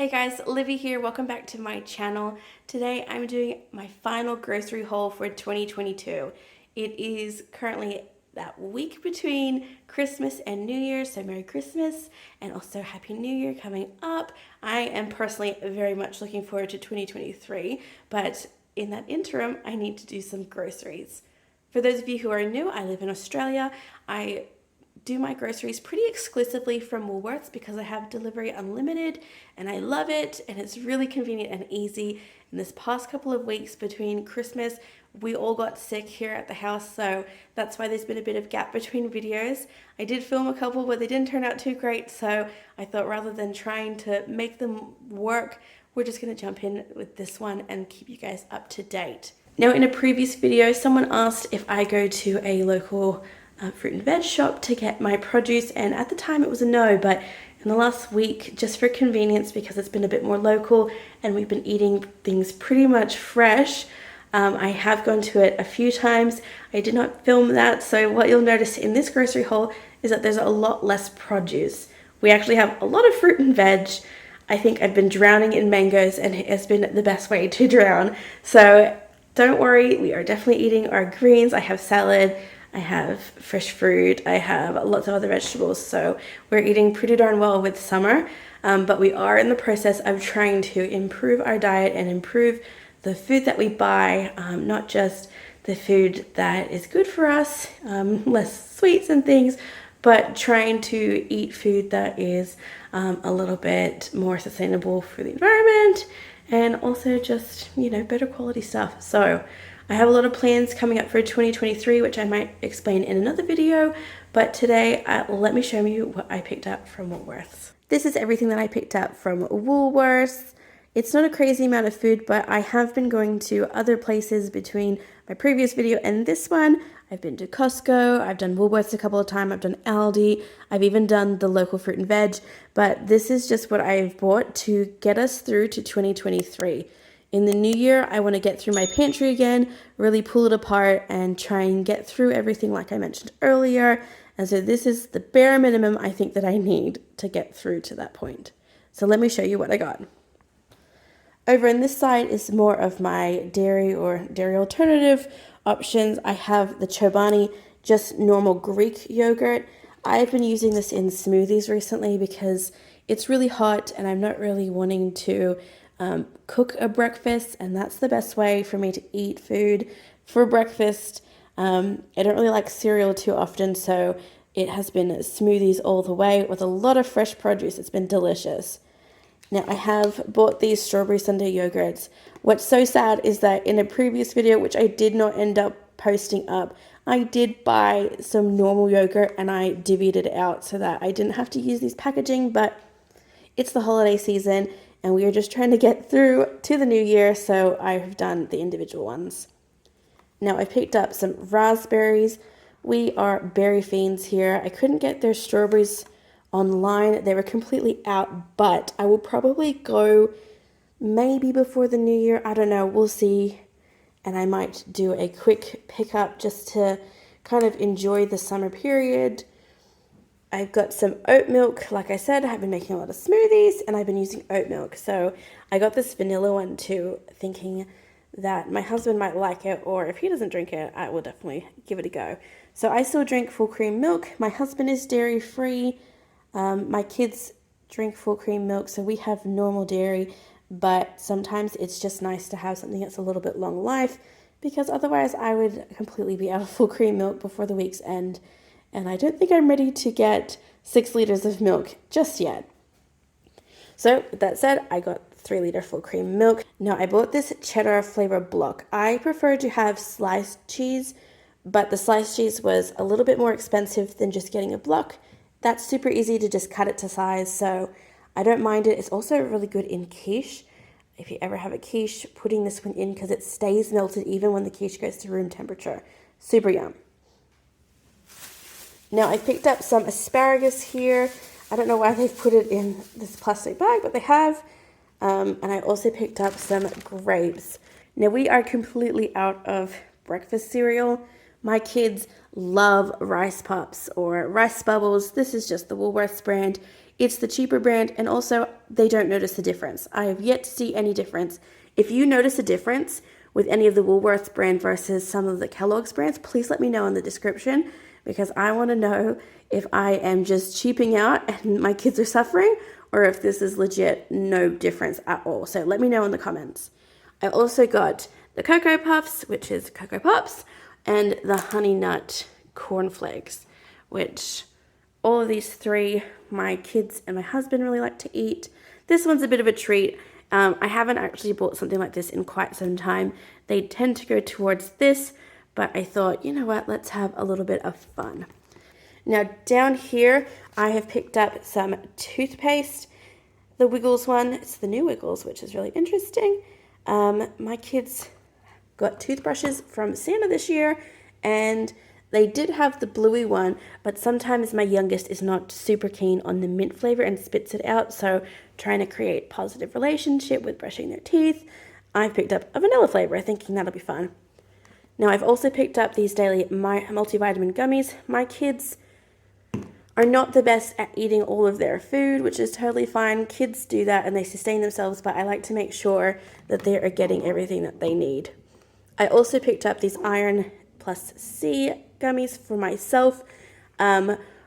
Hey guys, Livvy here. Welcome back to my channel. Today I'm doing my final grocery haul for 2022. It is currently that week between Christmas and New Year, so Merry Christmas and also Happy New Year coming up. I am personally very much looking forward to 2023, but in that interim, I need to do some groceries. For those of you who are new, I live in Australia. I do my groceries pretty exclusively from Woolworths because I have delivery unlimited and I love it and it's really convenient and easy. In this past couple of weeks between Christmas, we all got sick here at the house, so that's why there's been a bit of gap between videos. I did film a couple, but they didn't turn out too great, so I thought rather than trying to make them work, we're just going to jump in with this one and keep you guys up to date. Now, in a previous video, someone asked if I go to a local fruit and veg shop to get my produce, and at the time it was a no, but in the last week, just for convenience because it's been a bit more local and we've been eating things pretty much fresh, I have gone to it a few times. I did not film that, so what you'll notice in this grocery haul is that there's a lot less produce. We actually have a lot of fruit and veg. I think I've been drowning in mangoes and it has been the best way to drown. So don't worry, we are definitely eating our greens. I have salad, I have fresh fruit, I have lots of other vegetables, so we're eating pretty darn well with summer, but we are in the process of trying to improve our diet and improve the food that we buy, not just the food that is good for us, less sweets and things, but trying to eat food that is a little bit more sustainable for the environment and also just, better quality stuff. So I have a lot of plans coming up for 2023, which I might explain in another video, but today let me show you what I picked up from Woolworths. This is everything that I picked up from Woolworths. It's not a crazy amount of food, but I have been going to other places between my previous video and this one. I've been to Costco, I've done Woolworths a couple of times, I've done Aldi, I've even done the local fruit and veg, but this is just what I've bought to get us through to 2023. In the new year, I want to get through my pantry again, really pull it apart and try and get through everything like I mentioned earlier. And so this is the bare minimum I think that I need to get through to that point. So let me show you what I got. Over on this side is more of my dairy or dairy alternative options. I have the Chobani, just normal Greek yogurt. I've been using this in smoothies recently because it's really hot and I'm not really wanting to cook a breakfast, and that's the best way for me to eat food for breakfast. I don't really like cereal too often, so it has been smoothies all the way with a lot of fresh produce. It's been delicious. Now I have bought these strawberry sundae yogurts. What's so sad is that in a previous video, which I did not end up posting up, I did buy some normal yogurt and I divvied it out so that I didn't have to use these packaging, but it's the holiday season and we are just trying to get through to the new year, so I've done the individual ones. Now I picked up some raspberries. We are berry fiends here. I couldn't get their strawberries online. They were completely out, but I will probably go maybe before the new year. I don't know. We'll see. And I might do a quick pickup just to kind of enjoy the summer period. I've got some oat milk. Like I said, I've been making a lot of smoothies and I've been using oat milk. So I got this vanilla one too, thinking that my husband might like it, or if he doesn't drink it, I will definitely give it a go. So I still drink full cream milk. My husband is dairy free. My kids drink full cream milk, so we have normal dairy, but sometimes it's just nice to have something that's a little bit long life, because otherwise I would completely be out of full cream milk before the week's end. And I don't think I'm ready to get 6 liters of milk just yet. So with that said, I got 3-liter full cream milk. Now I bought this cheddar flavor block. I prefer to have sliced cheese, but the sliced cheese was a little bit more expensive than just getting a block. That's super easy to just cut it to size, so I don't mind it. It's also really good in quiche. If you ever have a quiche, putting this one in because it stays melted even when the quiche goes to room temperature. Super yum. Now I picked up some asparagus here. I don't know why they've put it in this plastic bag, but they have. And I also picked up some grapes. Now we are completely out of breakfast cereal. My kids love Rice Pups or Rice Bubbles. This is just the Woolworths brand. It's the cheaper brand, and also they don't notice the difference. I have yet to see any difference. If you notice a difference with any of the Woolworths brand versus some of the Kellogg's brands, please let me know in the description, because I want to know if I am just cheaping out and my kids are suffering, or if this is legit no difference at all. So let me know in the comments. I also got the Cocoa Puffs, which is Cocoa Pops, and the Honey Nut Cornflakes, which all of these three, my kids and my husband really like to eat. This one's a bit of a treat. I haven't actually bought something like this in quite some time. They tend to go towards this, but I thought, you know what, let's have a little bit of fun. Now down here, I have picked up some toothpaste. The Wiggles one, it's the new Wiggles, which is really interesting. My kids got toothbrushes from Santa this year, and they did have the bluey one, but sometimes my youngest is not super keen on the mint flavor and spits it out, so trying to create positive relationship with brushing their teeth, I've picked up a vanilla flavor, thinking that'll be fun. Now I've also picked up these daily multivitamin gummies. My kids are not the best at eating all of their food, which is totally fine. Kids do that and they sustain themselves, but I like to make sure that they are getting everything that they need. I also picked up these Iron Plus C gummies for myself.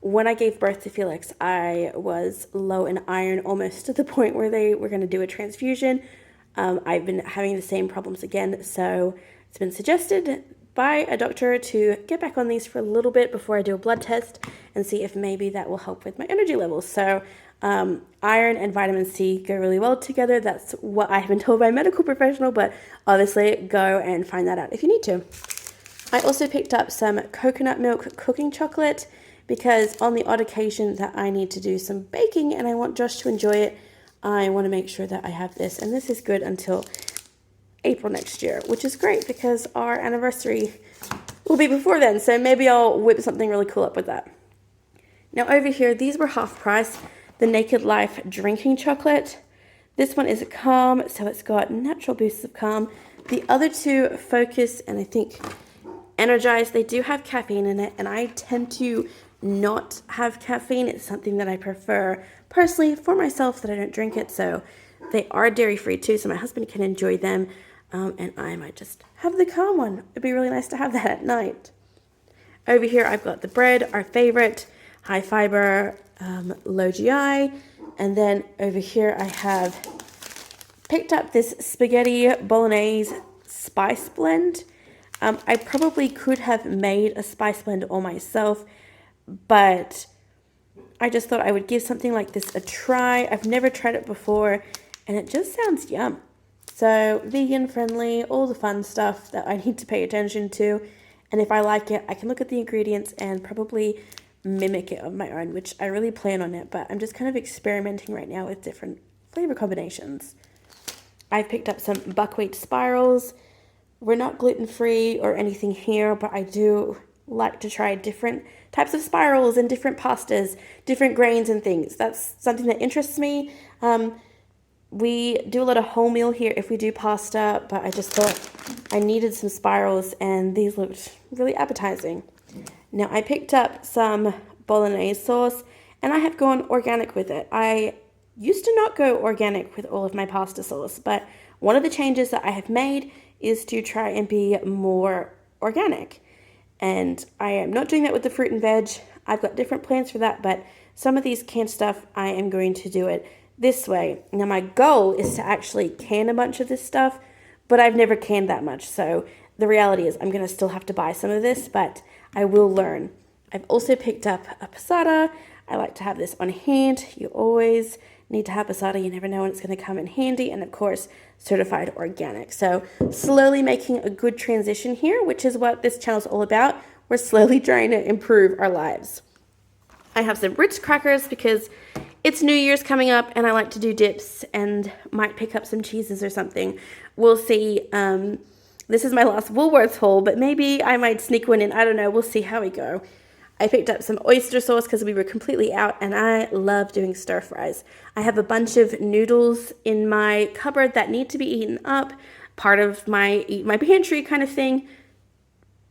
When I gave birth to Felix, I was low in iron, almost to the point where they were going to do a transfusion. I've been having the same problems again, so it's been suggested by a doctor to get back on these for a little bit before I do a blood test and see if maybe that will help with my energy levels. So iron and vitamin C go really well together. That's what I have been told by a medical professional, but obviously go and find that out if you need to. I also picked up some coconut milk cooking chocolate because on the odd occasion that I need to do some baking and I want Josh to enjoy it, I want to make sure that I have this. And this is good until April next year, which is great because our anniversary will be before then. So maybe I'll whip something really cool up with that. Now over here, these were half price. The Naked Life drinking chocolate. This one is a calm, so it's got natural boosts of calm. The other two, Focus and I think Energize, they do have caffeine in it, and I tend to not have caffeine. It's something that I prefer personally for myself, that I don't drink it. So they are dairy free too, so my husband can enjoy them, and I might just have the calm one. It'd be really nice to have that at night. Over here I've got the bread, our favorite, high fiber, low GI, and then over here I have picked up this spaghetti bolognese spice blend. I probably could have made a spice blend all myself, but I just thought I would give something like this a try. I've never tried it before, and it just sounds yum. So vegan friendly, all the fun stuff that I need to pay attention to. And if I like it, I can look at the ingredients and probably mimic it on my own, which I really plan on it, but I'm just kind of experimenting right now with different flavor combinations. I've picked up some buckwheat spirals. We're not gluten-free or anything here, but I do like to try different types of spirals and different pastas, different grains and things. That's something that interests me. We do a lot of wholemeal here if we do pasta, but I just thought I needed some spirals and these looked really appetizing. Now I picked up some bolognese sauce and I have gone organic with it. I used to not go organic with all of my pasta sauce, but one of the changes that I have made is to try and be more organic. And I am not doing that with the fruit and veg. I've got different plans for that, but some of these canned stuff, I am going to do it this way. Now my goal is to actually can a bunch of this stuff, but I've never canned that much. So the reality is I'm going to still have to buy some of this, but I will learn. I've also picked up a passata. I like to have this on hand. You always need to have passata. You never know when it's going to come in handy. And of course, certified organic. So slowly making a good transition here, which is what this channel is all about. We're slowly trying to improve our lives. I have some Ritz crackers because it's New Year's coming up and I like to do dips and might pick up some cheeses or something. We'll see. This is my last Woolworths haul, but maybe I might sneak one in. I don't know. We'll see how we go. I picked up some oyster sauce because we were completely out, and I love doing stir fries. I have a bunch of noodles in my cupboard that need to be eaten up. Part of my eat my pantry kind of thing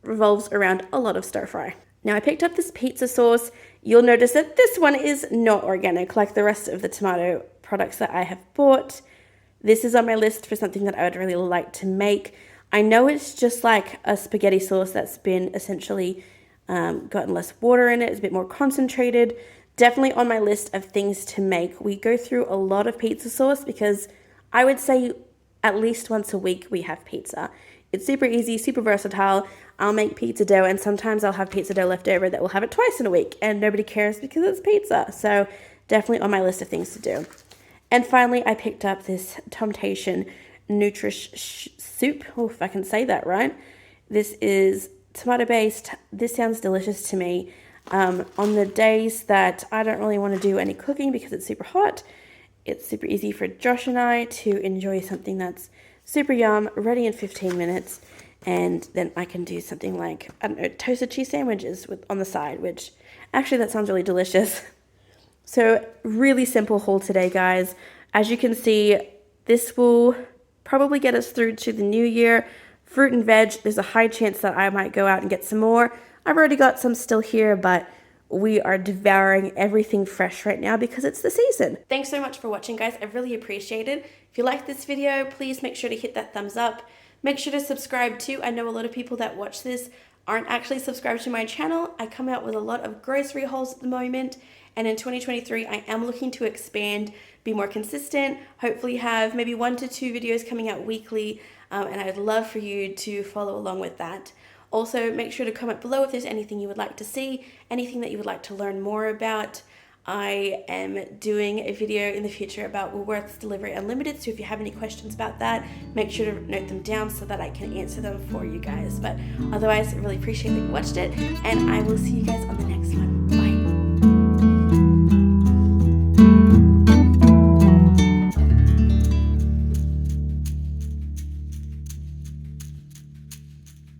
revolves around a lot of stir fry. Now I picked up this pizza sauce. You'll notice that this one is not organic like the rest of the tomato products that I have bought. This is on my list for something that I would really like to make. I know it's just like a spaghetti sauce that's been essentially gotten less water in it. It's a bit more concentrated. Definitely on my list of things to make. We go through a lot of pizza sauce because I would say at least once a week we have pizza. It's super easy, super versatile. I'll make pizza dough, and sometimes I'll have pizza dough left over that we'll have it twice in a week, and nobody cares because it's pizza. So definitely on my list of things to do. And finally, I picked up this Temptation Nutrish soup. Oh, if I can say that right. This is tomato based. This sounds delicious to me. On the days that I don't really want to do any cooking because it's super hot, it's super easy for Josh and I to enjoy something that's super yum, ready in 15 minutes. And then I can do something like, I don't know, toasted cheese sandwiches on the side, which actually that sounds really delicious. So really simple haul today, guys. As you can see, this will probably get us through to the new year. Fruit and veg, there's a high chance that I might go out and get some more. I've already got some still here, but we are devouring everything fresh right now because it's the season. Thanks so much for watching, guys. I really appreciate it. If you like this video, please make sure to hit that thumbs up. Make sure to subscribe too. I know a lot of people that watch this aren't actually subscribed to my channel. I come out with a lot of grocery hauls at the moment, and in 2023 I am looking to expand, be more consistent, hopefully have maybe 1 to 2 videos coming out weekly, and I'd love for you to follow along with that. Also, make sure to comment below if there's anything you would like to see, anything that you would like to learn more about. I am doing a video in the future about Woolworths Delivery Unlimited, so if you have any questions about that, make sure to note them down so that I can answer them for you guys. But otherwise, I really appreciate that you watched it, and I will see you guys on the next one.